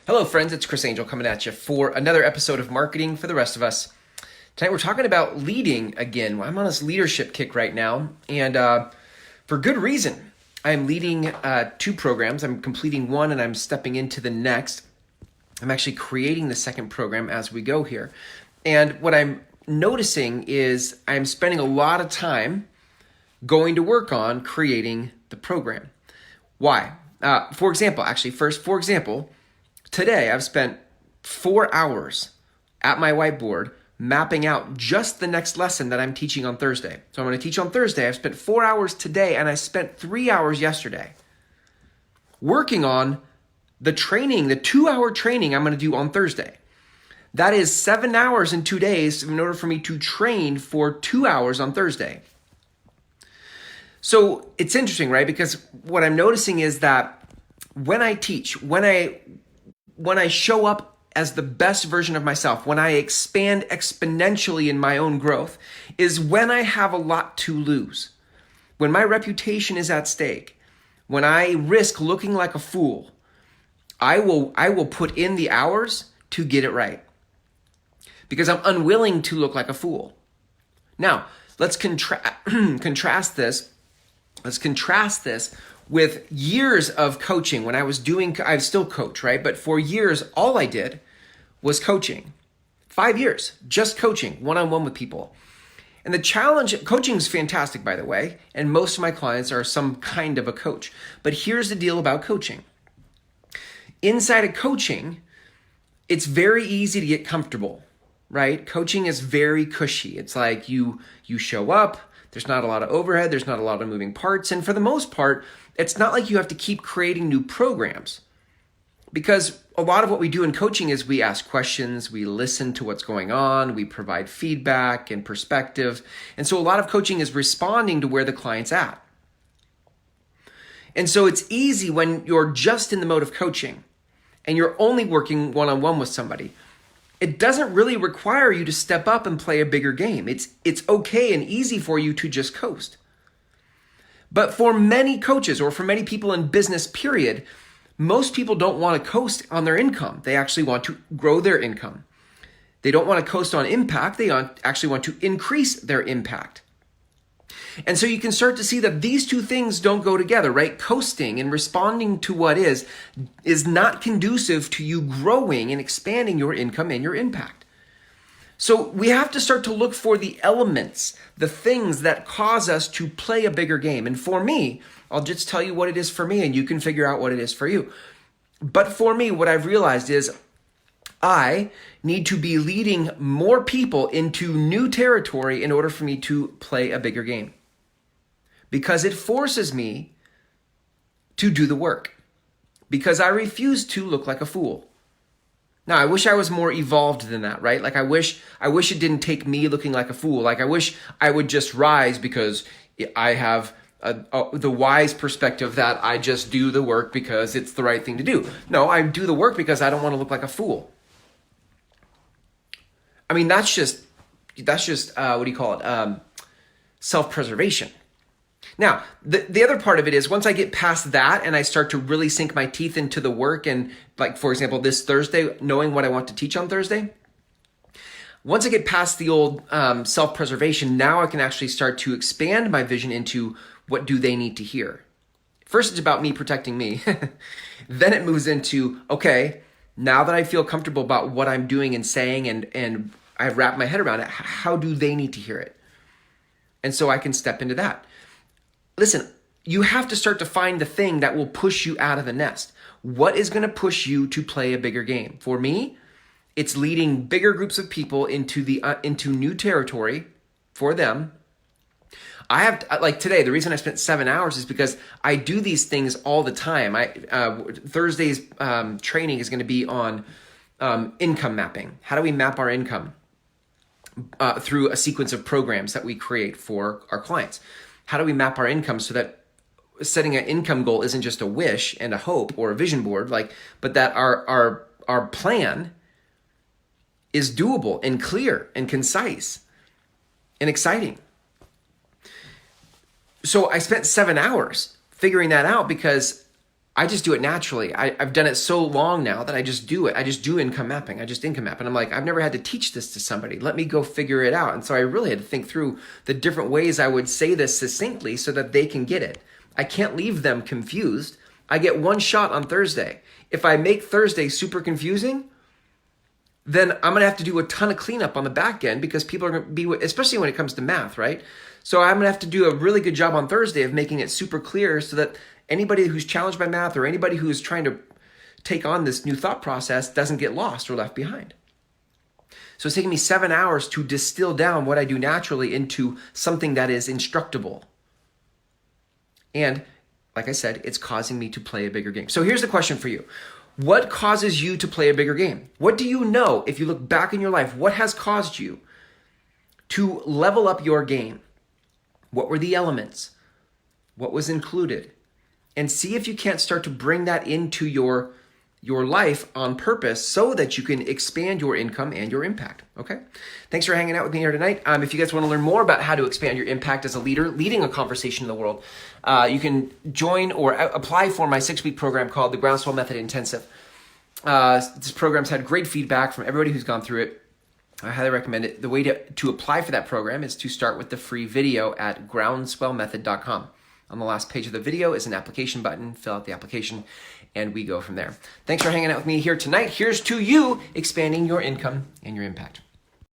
Hello, friends. It's Chris Angel coming at you for another episode of Marketing for the Rest of Us. Tonight, we're talking about leading again. I'm on this leadership kick right now, and for good reason. I'm leading two programs. I'm completing one, and I'm stepping into the next. I'm actually creating the second program as we go here. And what I'm noticing is I'm spending a lot of time going to work on creating the program. Why? For example, today I've spent 4 hours at my whiteboard mapping out just the next lesson that I'm teaching on Thursday. So I'm going to teach on Thursday. I've spent 4 hours today, and I spent 3 hours yesterday working on the training, the 2-hour training I'm going to do on Thursday. That is 7 hours in 2 days in order for me to train for 2 hours on Thursday. So it's interesting, right? Because what I'm noticing is that when I teach, when I show up as the best version of myself, when I expand exponentially in my own growth, is when I have a lot to lose. When my reputation is at stake, when I risk looking like a fool, I will put in the hours to get it right. Because I'm unwilling to look like a fool. Now, let's contrast this. Let's contrast this with years of coaching. When I still coach, right? But for years, all I did was coaching. 5 years, just coaching, one-on-one with people. And the challenge, coaching is fantastic, by the way, and most of my clients are some kind of a coach. But here's the deal about coaching. Inside of coaching, it's very easy to get comfortable, right? Coaching is very cushy. It's like you show up, there's not a lot of overhead, there's not a lot of moving parts, and for the most part, it's not like you have to keep creating new programs. Because a lot of what we do in coaching is we ask questions, we listen to what's going on, we provide feedback and perspective. And so a lot of coaching is responding to where the client's at. And so it's easy when you're just in the mode of coaching and you're only working one-on-one with somebody. It doesn't really require you to step up and play a bigger game. It's okay and easy for you to just coast. But for many coaches or for many people in business, period, most people don't want to coast on their income. They actually want to grow their income. They don't want to coast on impact. They actually want to increase their impact. And so you can start to see that these two things don't go together, right? Coasting and responding to what is not conducive to you growing and expanding your income and your impact. So we have to start to look for the elements, the things that cause us to play a bigger game. And for me, I'll just tell you what it is for me, and you can figure out what it is for you. But for me, what I've realized is I need to be leading more people into new territory in order for me to play a bigger game. Because it forces me to do the work. Because I refuse to look like a fool. Now, I wish I was more evolved than that, right? Like I wish it didn't take me looking like a fool. Like I wish I would just rise because I have the wise perspective that I just do the work because it's the right thing to do. No, I do the work because I don't want to look like a fool. I mean, that's just what do you call it? Self-preservation. Now, the other part of it is once I get past that and I start to really sink my teeth into the work and like, for example, this Thursday, knowing what I want to teach on Thursday, once I get past the old self-preservation, now I can actually start to expand my vision into what do they need to hear. First, it's about me protecting me. Then it moves into, okay, now that I feel comfortable about what I'm doing and saying and I've wrapped my head around it, how do they need to hear it? And so I can step into that. Listen, you have to start to find the thing that will push you out of the nest. What is going to push you to play a bigger game? For me, it's leading bigger groups of people into new territory for them. I have like today, the reason I spent 7 hours is because I do these things all the time. Thursday's training is going to be on income mapping. How do we map our income through a sequence of programs that we create for our clients? How do we map our income so that setting an income goal isn't just a wish and a hope or a vision board, but that our plan is doable and clear and concise and exciting. So I spent 7 hours figuring that out because I just do it naturally. I've done it so long now that I just do it. I just do income mapping. I just income map. And I'm like, I've never had to teach this to somebody. Let me go figure it out. And so I really had to think through the different ways I would say this succinctly so that they can get it. I can't leave them confused. I get one shot on Thursday. If I make Thursday super confusing, then I'm going to have to do a ton of cleanup on the back end because people are going to be, especially when it comes to math, right? So I'm going to have to do a really good job on Thursday of making it super clear so that anybody who's challenged by math or anybody who is trying to take on this new thought process doesn't get lost or left behind. So it's taking me 7 hours to distill down what I do naturally into something that is instructable. And like I said, it's causing me to play a bigger game. So here's the question for you. What causes you to play a bigger game? What do you know, if you look back in your life, what has caused you to level up your game? What were the elements? What was included? And see if you can't start to bring that into your life on purpose so that you can expand your income and your impact, okay? Thanks for hanging out with me here tonight. If you guys want to learn more about how to expand your impact as a leader, leading a conversation in the world, you can join or apply for my 6-week program called the Groundswell Method Intensive. This program's had great feedback from everybody who's gone through it. I highly recommend it. The way to apply for that program is to start with the free video at groundswellmethod.com. On the last page of the video is an application button. Fill out the application, and we go from there. Thanks for hanging out with me here tonight. Here's to you expanding your income and your impact.